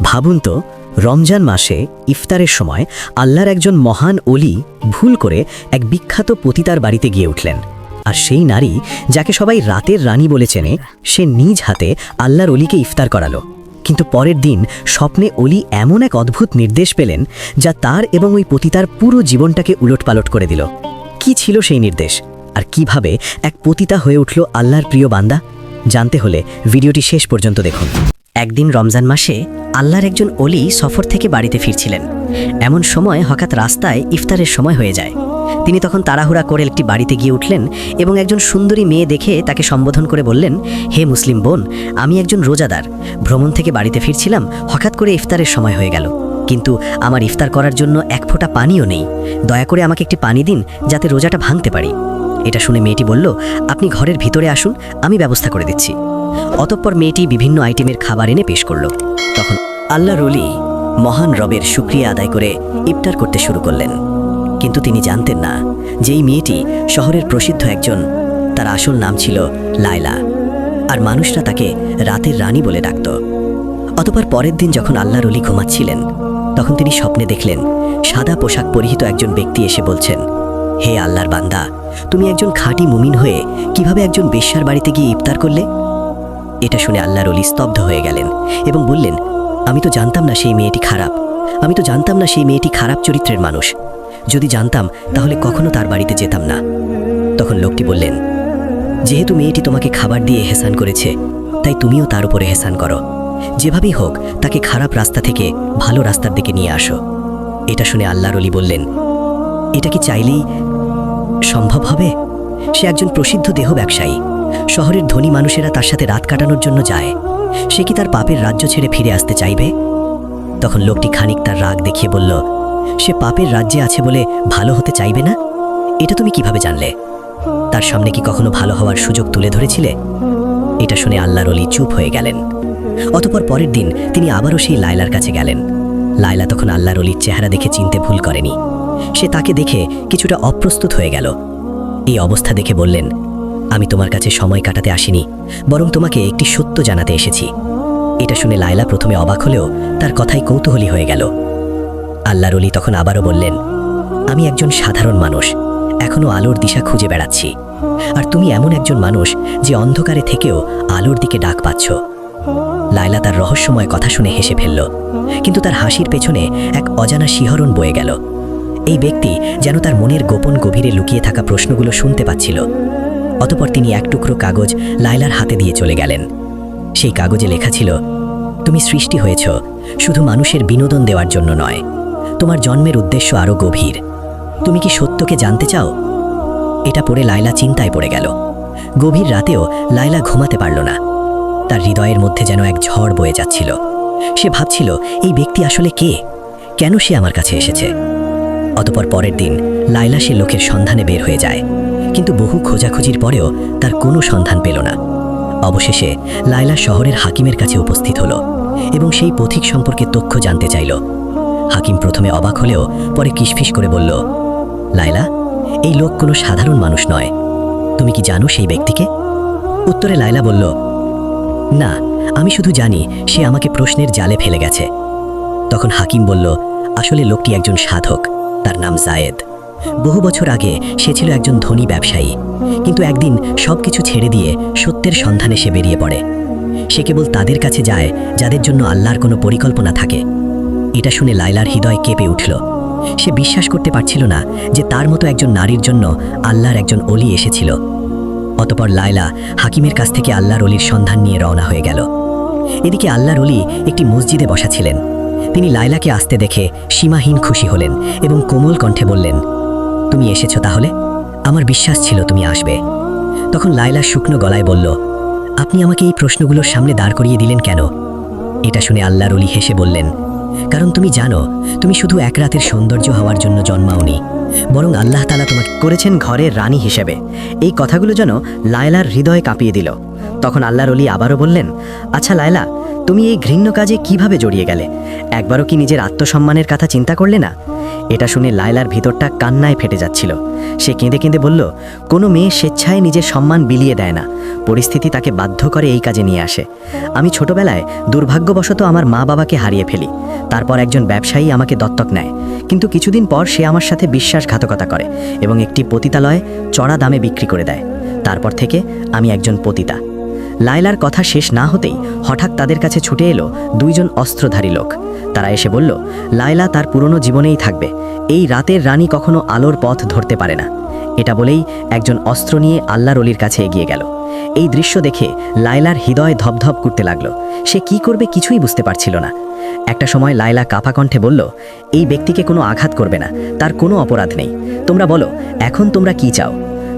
ভাবুন তো, রমজান মাসে ইফতারের সময় আল্লাহর একজন মহান অলি ভুল করে এক বিখ্যাত পতিতার বাড়িতে গিয়ে উঠলেন। আর সেই নারী, যাকে সবাই রাতের রানী বলে চেনে, সে নিজ হাতে আল্লাহর অলিকে ইফতার করালো। কিন্তু পরের দিন স্বপ্নে অলি এমন এক অদ্ভুত নির্দেশ পেলেন, যা তার এবং ওই পতিতার পুরো জীবনটাকে উলটপালট করে দিল। কি ছিল সেই নির্দেশ, আর কিভাবে এক পতিতা হয়ে উঠল আল্লাহর প্রিয় বান্দা? জানতে হলে ভিডিওটি শেষ পর্যন্ত দেখুন। একদিন রমজান মাসে আল্লাহর একজন অলি সফর থেকে বাড়িতে ফিরছিলেন। এমন সময় হঠাৎ রাস্তায় ইফতারের সময় হয়ে যায়। তিনি তখন তাড়াহুড়া করে একটি বাড়িতে গিয়ে উঠলেন এবং একজন সুন্দরী মেয়ে দেখে তাকে সম্বোধন করে বললেন, হে মুসলিম বোন, আমি একজন রোজাদার। ভ্রমণ থেকে বাড়িতে ফিরছিলাম, হঠাৎ করে ইফতারের সময় হয়ে গেল, কিন্তু আমার ইফতার করার জন্য এক ফোঁটা পানিও নেই। দয়া করে আমাকে একটি পানি দিন, যাতে রোজাটা ভাঙতে পারি। এটা শুনে মেয়েটি বলল, আপনি ঘরের ভিতরে আসুন, আমি ব্যবস্থা করে দিচ্ছি। অতঃপর মেয়েটি বিভিন্ন আইটেমের খাবার এনে পেশ করল। তখন আল্লাহর ওলি মহান রবের শুকরিয়া আদায় করে ইফতার করতে শুরু করলেন। কিন্তু তিনি জানতেন না যে এই মেয়েটি শহরের প্রসিদ্ধ একজন। তার আসল নাম ছিল লায়লা, আর মানুষরা তাকে রাতের রানী বলে ডাকত। অতঃপর পরের দিন যখন আল্লাহর ওলি ঘুমাচ্ছিলেন, তখন তিনি স্বপ্নে দেখলেন সাদা পোশাক পরিহিত একজন ব্যক্তি এসে বলছেন, হে আল্লাহর বান্দা, তুমি একজন খাঁটি মুমিন হয়ে কিভাবে একজন বেশ্যার বাড়িতে গিয়ে ইফতার করলে? এটা শুনে আল্লাহর ওলি স্তব্ধ হয়ে গেলেন এবং বললেন, আমি তো জানতাম না সেই মেয়েটি খারাপ। আমি তো জানতাম না সেই মেয়েটি খারাপ চরিত্রের মানুষ। যদি জানতাম তাহলে কখনো তার বাড়িতে যেতাম না। তখন লোকটি বললেন, যেহেতু মেয়েটি তোমাকে খাবার দিয়ে এহসান করেছে, তাই তুমিও তার উপরে এহসান করো। যেভাবেই হোক তাকে খারাপ রাস্তা থেকে ভালো রাস্তার দিকে নিয়ে আসো। এটা শুনে আল্লাহর ওলি বললেন, এটা কি চাইলেই সম্ভব হবে? সে একজন প্রসিদ্ধ দেহ ব্যবসায়ী। শহরের ধনী মানুষেরা তার সাথে রাত কাটানোর জন্য যায়। সে কি তার পাপের রাজ্য ছেড়ে ফিরে আসতে চাইবে? তখন লোকটি খানিক তার রাগ দেখিয়ে বলল, সে পাপের রাজ্যে আছে বলে ভালো হতে চাইবে না? এটা তুমি কিভাবে জানলে? তার সামনে কি কখনো ভালো হওয়ার সুযোগ তুলে ধরেছিলে? এটা শুনে আল্লাহর ওলি চুপ হয়ে গেলেন। অতঃপর পরের দিন তিনি আবারও সেই লায়লার কাছে গেলেন। লায়লা তখন আল্লাহর ওলির চেহারা দেখে চিনতে ভুল করেনি। সে তাকে দেখে কিছুটা অপ্রস্তুত হয়ে গেল। এই অবস্থা দেখে বললেন, আমি তোমার কাছে সময় কাটাতে আসিনি, বরং তোমাকে একটি সত্য জানাতে এসেছি। এটা শুনে লায়লা প্রথমে অবাক হলেও তার কথাই কৌতূহলী হয়ে গেল। আল্লাহর ওলি তখন আবারও বললেন, আমি একজন সাধারণ মানুষ, এখনো আলোর দিশা খুঁজে বেড়াচ্ছি। আর তুমি এমন একজন মানুষ যে অন্ধকারে থেকেও আলোর দিকে ডাক পাচ্ছ। লায়লা তার রহস্যময় কথা শুনে হেসে ফেলল, কিন্তু তার হাসির পেছনে এক অজানা শিহরণ বয়ে গেল। এই ব্যক্তি যেন তার মনের গোপন গভীরে লুকিয়ে থাকা প্রশ্নগুলো শুনতে পাচ্ছিল। অতঃপর তিনি এক টুকরো কাগজ লায়লার হাতে দিয়ে চলে গেলেন। সেই কাগজে লেখা ছিল, তুমি সৃষ্টি হয়েছ শুধু মানুষের বিনোদন দেওয়ার জন্য নয়, তোমার জন্মের উদ্দেশ্য আরও গভীর। তুমি কি সত্যকে জানতে চাও? এটা পড়ে লায়লা চিন্তায় পড়ে গেল। গভীর রাতেও লায়লা ঘুমাতে পারল না। তার হৃদয়ের মধ্যে যেন এক ঝড় বয়ে যাচ্ছিল। সে ভাবছিল, এই ব্যক্তি আসলে কে? কেন সে আমার কাছে এসেছে? অতঃপর পরের দিন লায়লা সে লোকের সন্ধানে বের হয়ে যায়, কিন্তু বহু খোঁজাখুঁজির পরেও তার কোনো সন্ধান পেল না। অবশেষে লায়লা শহরের হাকিমের কাছে উপস্থিত হলো এবং সেই পথিক সম্পর্কে তথ্য জানতে চাইল। হাকিম প্রথমে অবাক হলেও পরে কিসফিস করে বলল, লায়লা, এই লোক কোনো সাধারণ মানুষ নয়। তুমি কি জানো সেই ব্যক্তিকে? উত্তরে লায়লা বলল, না, আমি শুধু জানি সে আমাকে প্রশ্নের জালে ফেলে গেছে। তখন হাকিম বলল, আসলে লোকটি একজন সাধক, তার নাম জায়েদ। বহু বছর আগে সে ছিল একজন ধনী ব্যবসায়ী, কিন্তু একদিন সবকিছু ছেড়ে দিয়ে সত্যের সন্ধানে সে বেরিয়ে পড়ে। সে কেবল তাদের কাছে যায় যাদের জন্য আল্লাহর কোনো পরিকল্পনা থাকে। এটা শুনে লায়লার হৃদয় কেঁপে উঠল। সে বিশ্বাস করতে পারছিল না যে তার মতো একজন নারীর জন্য আল্লাহর একজন অলি এসেছিল। অতঃপর লায়লা হাকিমের কাছ থেকে আল্লাহর অলির সন্ধান নিয়ে রওনা হয়ে গেল। এদিকে আল্লাহর অলি একটি মসজিদে বসা ছিলেন। তিনি লায়লাকে আসতে দেখে সীমাহীন খুশি হলেন এবং কোমল কণ্ঠে বললেন, তুমি এসেছো তাহলে? আমার বিশ্বাস ছিল তুমি আসবে। তখন লায়লা শুকনো গলায় বলল, আপনি আমাকে এই প্রশ্নগুলোর সামনে দাঁড় করিয়ে দিলেন কেন? এটা শুনে আল্লাহর ওলি হেসে বললেন, কারণ তুমি জানো তুমি শুধু এক রাতের সৌন্দর্য হওয়ার জন্য জন্মাওনি, বরং আল্লাহ তাআলা তোমাকে করেছেন ঘরের রানী হিসেবে। এই কথাগুলো যেন লায়লার হৃদয় কাঁপিয়ে দিল। তখন আল্লাহর ওলি আবারও বললেন, আচ্ছা লায়লা, তুমি এই ঘৃণ্য কাজে কিভাবে জড়িয়ে গেলে? একবারও কি নিজের আত্মসম্মানের কথা চিন্তা করলে না? এটা শুনে লায়লার ভিতরটা কান্নায় ফেটে যাচ্ছিল। সে কেঁদে কেঁদে বলল, কোনো মেয়ে স্বেচ্ছায় নিজের সম্মান বিলিয়ে দেয় না, পরিস্থিতি তাকে বাধ্য করে এই কাজে নিয়ে আসে। আমি ছোটবেলায় দুর্ভাগ্যবশত আমার মা বাবাকে হারিয়ে ফেলি। তারপর একজন ব্যবসায়ী আমাকে দত্তক নেয়, কিন্তু কিছুদিন পর সে আমার সাথে বিশ্বাসঘাতকতা করে এবং একটি পতিতালয়ে চড়া দামে বিক্রি করে দেয়। তারপর থেকে আমি একজন পতিতা। লায়লার কথা শেষ না হতেই হঠাৎ তাদের কাছে ছুটে এলো দুইজন অস্ত্রধারী লোক। তারা এসে বলল, লায়লা তার পুরনো জীবনেই থাকবে, এই রাতের রানী কখনো আলোর পথ ধরতে পারে না। এটা বলেই একজন অস্ত্র নিয়ে আল্লাহর অলির কাছে এগিয়ে গেল। এই দৃশ্য দেখে লায়লার হৃদয় ধপধপ করতে লাগলো। সে কি করবে কিছুই বুঝতে পারছিল না। একটা সময় লায়লা কাঁপা কণ্ঠে বলল, এই ব্যক্তিকে কোনো আঘাত করবে না, তার কোনো অপরাধ নেই। তোমরা বলো, এখন তোমরা কি চাও?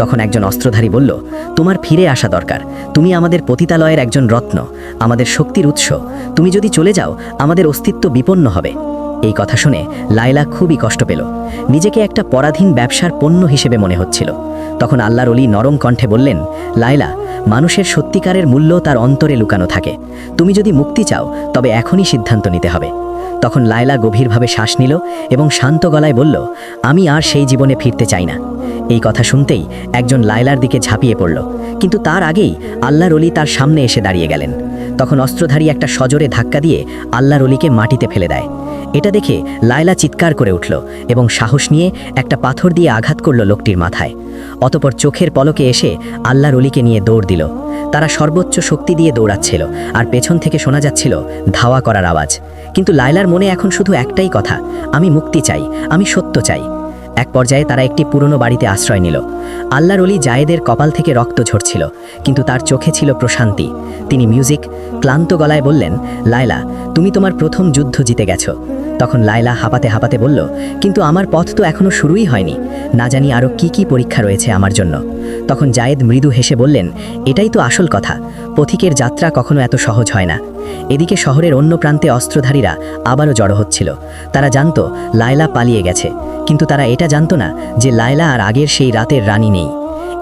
তখন একজন অস্ত্রধারী বলল, তোমার ফিরে আসা দরকার। তুমি আমাদের পতিতালয়ের একজন রত্ন, আমাদের শক্তির উৎস। তুমি যদি চলে যাও, আমাদের অস্তিত্ব বিপন্ন হবে। এই কথা শুনে লায়লা খুবই কষ্ট পেল। নিজেকে একটা পরাধীন ব্যবসার পণ্য হিসেবে মনে হচ্ছিল। তখন আল্লাহর অলি নরম কণ্ঠে বললেন, লায়লা, মানুষের সত্যিকারের মূল্য তার অন্তরে লুকানো থাকে। তুমি যদি মুক্তি চাও, তবে এখনই সিদ্ধান্ত নিতে হবে। তখন লায়লা গভীরভাবে শ্বাস নিল এবং শান্ত গলায় বলল, আমি আর সেই জীবনে ফিরতে চাই না। এই কথা শুনতেই একজন লায়লার দিকে ঝাঁপিয়ে পড়ল, কিন্তু তার আগেই আল্লাহর অলি তার সামনে এসে দাঁড়িয়ে গেলেন। তখন অস্ত্রধারী একটা সজোরে ধাক্কা দিয়ে আল্লাহর অলিকে মাটিতে ফেলে দেয়। এটা দেখে লায়লা চিৎকার করে উঠল এবং সাহস নিয়ে একটা পাথর দিয়ে আঘাত করল লোকটির মাথায়। অতপর চোখের পলকে এসে আল্লাহর অলিকে নিয়ে দৌড় দিল। তারা সর্বোচ্চ শক্তি দিয়ে দৌড়াচ্ছিল, আর পেছন থেকে শোনা যাচ্ছিল ধাওয়া করার আওয়াজ। কিন্তু লায়লার মনে এখন শুধু একটাই কথা, আমি মুক্তি চাই, আমি সত্য চাই। এক পর্যায়ে তারা একটি পুরনো বাড়িতে আশ্রয় নিল। আল্লাহর অলি জায়েদের কপাল থেকে রক্ত ঝরছিল, কিন্তু তার চোখে ছিল প্রশান্তি। তিনি ক্লান্ত গলায় বললেন, লায়লা, তুমি তোমার প্রথম যুদ্ধ জিতে গেছো। তখন লায়লা হাঁপাতে হাঁপাতে বলল, কিন্তু আমার পথ তো এখনো শুরুই হয়নি, না জানি আরও কি কি পরীক্ষা রয়েছে আমার জন্য। তখন জায়েদ মৃদু হেসে বললেন, এটাই তো আসল কথা, পথিকের যাত্রা কখনো এত সহজ হয় না। এদিকে শহরের অন্য প্রান্তে অস্ত্রধারীরা আবারও জড়ো হচ্ছিল। তারা জানতো লায়লা পালিয়ে গেছে, কিন্তু তারা এটা জানতো না যে লায়লা আর আগের সেই রাতের রানী নেই।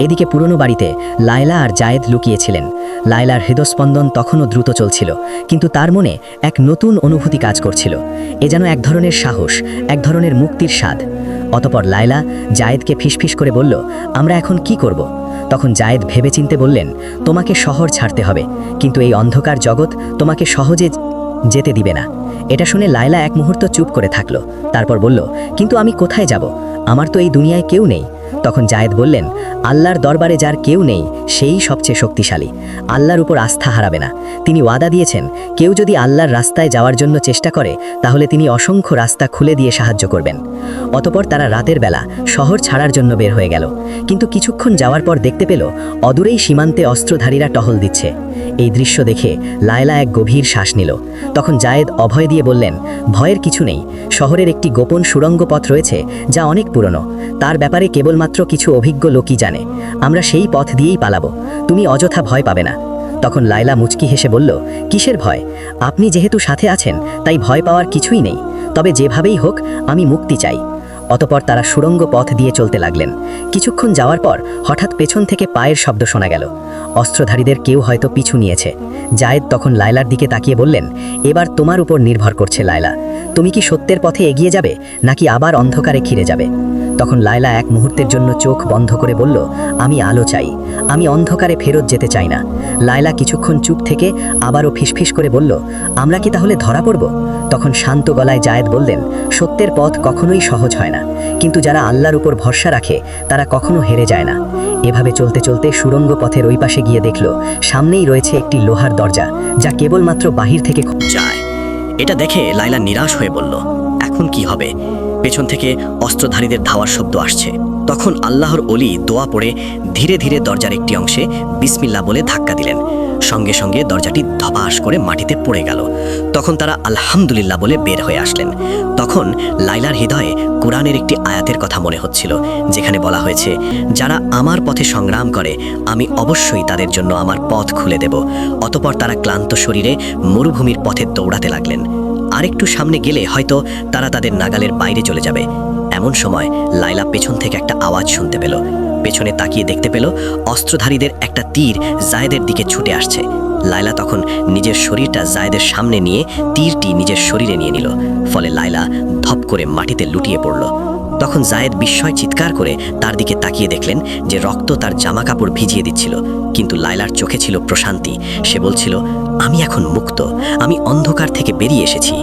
এদিকে পুরনো বাড়িতে লায়লা আর জায়েদ লুকিয়েছিলেন। লায়লার হৃদস্পন্দন তখনও দ্রুত চলছিল, কিন্তু তার মনে এক নতুন অনুভূতি কাজ করছিল। এ যেন এক ধরনের সাহস, এক ধরনের মুক্তির স্বাদ। অতপর লায়লা জায়েদকে ফিসফিস করে বলল, আমরা এখন কি করব? তখন জায়েদ ভেবেচিন্তে বললেন, তোমাকে শহর ছাড়তে হবে, কিন্তু এই অন্ধকার জগৎ তোমাকে সহজে যেতে দিবে না। এটা শুনে লায়লা এক মুহূর্ত চুপ করে থাকলো। তারপর বলল, কিন্তু আমি কোথায় যাব? আমার তো এই দুনিয়ায় কেউ নেই। তখন জায়েদ বললেন, আল্লাহর দরবারে যার কেউ নেই সেই সবচেয়ে শক্তিশালী। আল্লাহর উপর আস্থা হারাবে না। তিনি ওয়াদা দিয়েছেন, কেউ যদি আল্লাহর রাস্তায় যাওয়ার জন্য চেষ্টা করে, তাহলে তিনি অসংখ্য রাস্তা খুলে দিয়ে সাহায্য করবেন। অতপর তারা রাতের বেলা শহর ছাড়ার জন্য বের হয়ে গেল, কিন্তু কিছুক্ষণ যাওয়ার পর দেখতে পেল অদূরেই সীমান্তে অস্ত্রধারীরা টহল দিচ্ছে। এই দৃশ্য দেখে লায়লা এক গভীর শ্বাস নিল। তখন জায়েদ অভয় দিয়ে বললেন, ভয়ের কিছু নেই, শহরের একটি গোপন সুড়ঙ্গ পথ রয়েছে যা অনেক পুরনো। তার ব্যাপারে কেবলমাত্র কিছু অভিজ্ঞ লোকই জানে। আমরা সেই পথ দিয়েই পালাবো, তুমি অযথা ভয় পাবে না। তখন লায়লা মুচকি হেসে বলল, কিসের ভয়? আপনি যেহেতু সাথে আছেন, তাই ভয় পাওয়ার কিছুই নেই। তবে যেভাবেই হোক, আমি মুক্তি চাই। অতপর তারা সুড়ঙ্গ পথ দিয়ে চলতে লাগলেন। কিছুক্ষণ যাওয়ার পর হঠাৎ পেছন থেকে পায়ের শব্দ শোনা গেল। অস্ত্রধারীদের কেউ হয়তো পিছু নিয়েছে। জায়েদ তখন লায়লার দিকে তাকিয়ে বললেন, এবার তোমার উপর নির্ভর করছে লায়লা, তুমি কি সত্যের পথে এগিয়ে যাবে নাকি আবার অন্ধকারে ঘিরে যাবে? তখন লায়লা এক মুহূর্তের জন্য চোখ বন্ধ করে বলল, আমি আলো চাই, আমি অন্ধকারে ফেরত যেতে চাই না। লায়লা কিছুক্ষণ চুপ থেকে আবারও ফিসফিস করে বলল, আমরা কি তাহলে ধরা পড়ব? তখন শান্ত গলায় জায়েদ বললেন, সত্যের পথ কখনোই সহজ হয় না, কিন্তু যারা আল্লাহর উপর ভরসা রাখে তারা কখনো হেরে যায় না। এভাবে চলতে চলতে সুড়ঙ্গ পথের ওই পাশে গিয়ে দেখল সামনেই রয়েছে একটি লোহার দরজা, যা কেবলমাত্র বাহির থেকে যায়। এটা দেখে লায়লা নিরাশ হয়ে বলল, এখন কি হবে? পেছন থেকে অস্ত্রধারীদের ধাওয়ার শব্দ আসছে। তখন আল্লাহর অলি দোয়া পড়ে ধীরে ধীরে দরজার একটি অংশে বিসমিল্লাহ বলে ধাক্কা দিলেন। সঙ্গে সঙ্গে দরজাটি ধপাস করে মাটিতে পড়ে গেল। তখন তারা আলহামদুলিল্লাহ বলে বের হয়ে আসলেন। তখন লায়লার হৃদয়ে কোরআনের একটি আয়াতের কথা মনে হচ্ছিল, যেখানে বলা হয়েছে, যারা আমার পথে সংগ্রাম করে আমি অবশ্যই তাদের জন্য আমার পথ খুলে দেব। অতপর তারা ক্লান্ত শরীরে মরুভূমির পথে দৌড়াতে লাগলেন। আরেকটু সামনে গেলে হয়তো তারা তাদের নাগালের বাইরে চলে যাবে। এমন সময় লায়লা পেছন থেকে একটা আওয়াজ শুনতে পেল। পেছনে তাকিয়ে দেখতে পেল অস্ত্রধারীদের একটা তীর জায়েদের দিকে ছুটে আসছে। লায়লা তখন নিজের শরীরটা জায়েদের সামনে নিয়ে তীরটি নিজের শরীরে নিয়ে নিল। ফলে লায়লা ধপ করে মাটিতে লুটিয়ে পড়ল। তখন জায়েদ বিস্ময় চিৎকার করে তার দিকে তাকিয়ে দেখলেন যে রক্ত তার জামা কাপড় ভিজিয়ে দিচ্ছিল, কিন্তু লায়লার চোখে ছিল প্রশান্তি। সে বলছিল, আমি এখন মুক্ত, আমি অন্ধকার থেকে বেরিয়ে এসেছি।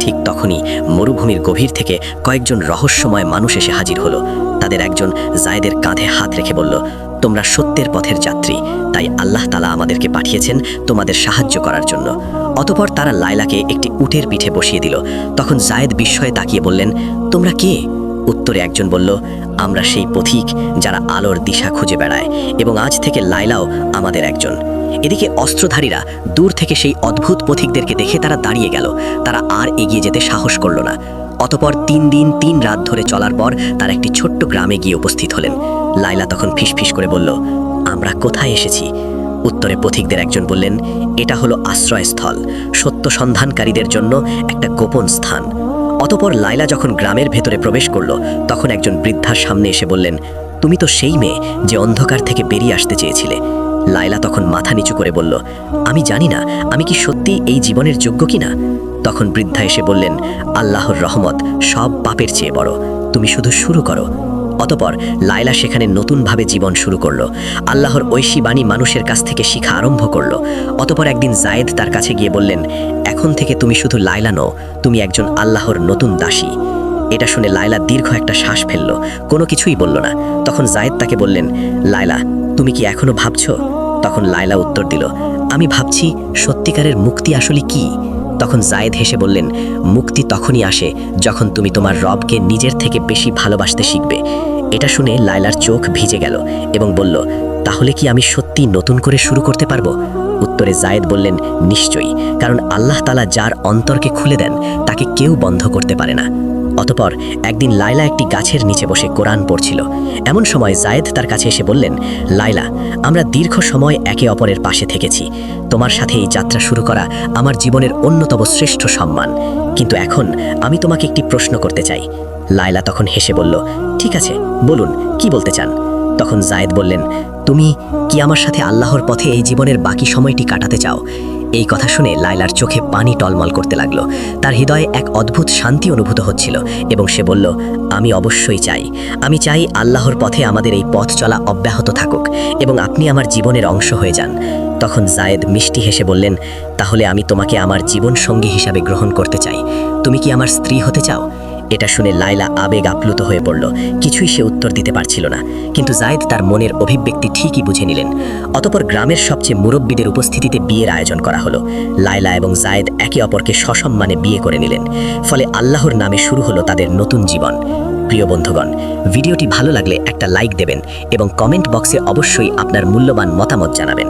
ঠিক তখনই মরুভূমির গভীর থেকে কয়েকজন রহস্যময় মানুষ এসে হাজির হলো। তাদের একজন জায়েদের কাঁধে হাত রেখে বলল, তোমরা সত্যের পথের যাত্রী, তাই আল্লাহ তাআলা আমাদেরকে পাঠিয়েছেন তোমাদের সাহায্য করার জন্য। অতঃপর তারা লায়লাকে একটি উটের পিঠে বসিয়ে দিল। তখন জায়েদ বিস্ময়ে তাকিয়ে বললেন, তোমরা কে? উত্তরে একজন বলল, আমরা সেই পথিক যারা আলোর দিশা খুঁজে বেড়ায়, এবং আজ থেকে লায়লাও আমাদের একজন। এদিকে অস্ত্রধারীরা দূর থেকে সেই অদ্ভুত পথিকদেরকে দেখে তারা দাঁড়িয়ে গেল। তারা আর এগিয়ে যেতে সাহস করল না। অতঃপর 3 দিন 3 রাত ধরে চলার পর তারা একটি ছোট্ট গ্রামে গিয়ে উপস্থিত হলেন। লায়লা তখন ফিসফিস করে বলল, আমরা কোথায় এসেছি? উত্তরে পথিকদের একজন বললেন, এটা হলো আশ্রয়স্থল, সত্য সন্ধানকারীদের জন্য একটা গোপন স্থান। অতঃপর লায়লা যখন গ্রামের ভেতরে প্রবেশ করল, তখন একজন বৃদ্ধার সামনে এসে বললেন, তুমি তো সেই মেয়ে যে অন্ধকার থেকে বেরিয়ে আসতে চেয়েছিলে। লায়লা তখন মাথা নিচু করে বলল, আমি জানি না আমি কি সত্যি এই জীবনের যোগ্য কিনা। তখন বৃদ্ধা এসে বললেন, আল্লাহর রহমত সব পাপের চেয়ে বড়, তুমি শুধু শুরু করো। অতঃপর লায়লা সেখানে নতুনভাবে জীবন শুরু করলো। আল্লাহর ঐশী বাণী মানুষের কাছ থেকে শিখা আরম্ভ করলো। অতঃপর একদিন জায়েদ তার কাছে গিয়ে বললেন, এখন থেকে তুমি শুধু লায়লা নও, তুমি একজন আল্লাহর নতুন দাসী। এটা শুনে লায়লা দীর্ঘ একটা শ্বাস ফেলল, কোনো কিছুই বলল না। তখন জায়েদ তাকে বললেন, লায়লা, তুমি কি এখনো ভাবছো? তখন লায়লা উত্তর দিল, আমি ভাবছি সত্যিকারের মুক্তি আসলে কি। তখন জায়েদ হেসে বললেন, মুক্তি তখনই আসে যখন তুমি তোমার রবকে নিজের থেকে বেশি ভালোবাসতে শিখবে। এটা শুনে লায়লার চোখ ভিজে গেল এবং বলল, তাহলে কি আমি সত্যি নতুন করে শুরু করতে পারবো? উত্তরে জায়েদ বললেন, নিশ্চয়ই, কারণ আল্লাহ তাআলা যার অন্তরকে খুলে দেন তাকে কেউ বন্ধ করতে পারে না। অতঃপর একদিন লায়লা একটি গাছের নিচে বসে কোরআন পড়ছিল। এমন সময় জায়েদ তার কাছে এসে বললেন, লায়লা, আমরা দীর্ঘ সময় একে অপরের পাশে থেকেছি। তোমার সাথে এই যাত্রা শুরু করা আমার জীবনের অন্যতম শ্রেষ্ঠ সম্মান। কিন্তু এখন আমি তোমাকে একটি প্রশ্ন করতে চাই। লায়লা তখন হেসে বলল, ঠিক আছে, বলুন, কি বলতে চান? তখন জায়েদ বললেন, তুমি কি আমার সাথে আল্লাহর পথে এই জীবনের বাকি সময়টি কাটাতে চাও? এই কথা শুনে লায়লার চোখে পানি টলমল করতে লাগলো। তার হৃদয়ে এক অদ্ভুত শান্তি অনুভূত হচ্ছিল এবং সে বলল, আমি অবশ্যই চাই। আমি চাই আল্লাহর পথে আমাদের এই পথ চলা অব্যাহত থাকুক এবং আপনি আমার জীবনের অংশ হয়ে যান। তখন জায়েদ মিষ্টি হেসে বললেন, তাহলে আমি তোমাকে আমার জীবন সঙ্গী হিসাবে গ্রহণ করতে চাই। তুমি কি আমার স্ত্রী হতে চাও? এটা শুনে লায়লা আবেগ আপ্লুত হয়ে পড়ল। কিছুই সে উত্তর দিতে পারছিল না, কিন্তু জায়েদ তার মনের অভিব্যক্তি ঠিকই বুঝে নিলেন। অতঃপর গ্রামের সবচেয়ে মুরব্বীদের উপস্থিতিতে বিয়ের আয়োজন করা হলো। লায়লা এবং জায়েদ একে অপরকে সসম্মানে বিয়ে করে নিলেন। ফলে আল্লাহর নামে শুরু হলো তাদের নতুন জীবন। প্রিয় বন্ধুগণ, ভিডিওটি ভালো লাগলে একটা লাইক দেবেন এবং কমেন্ট বক্সে অবশ্যই আপনার মূল্যবান মতামত জানাবেন।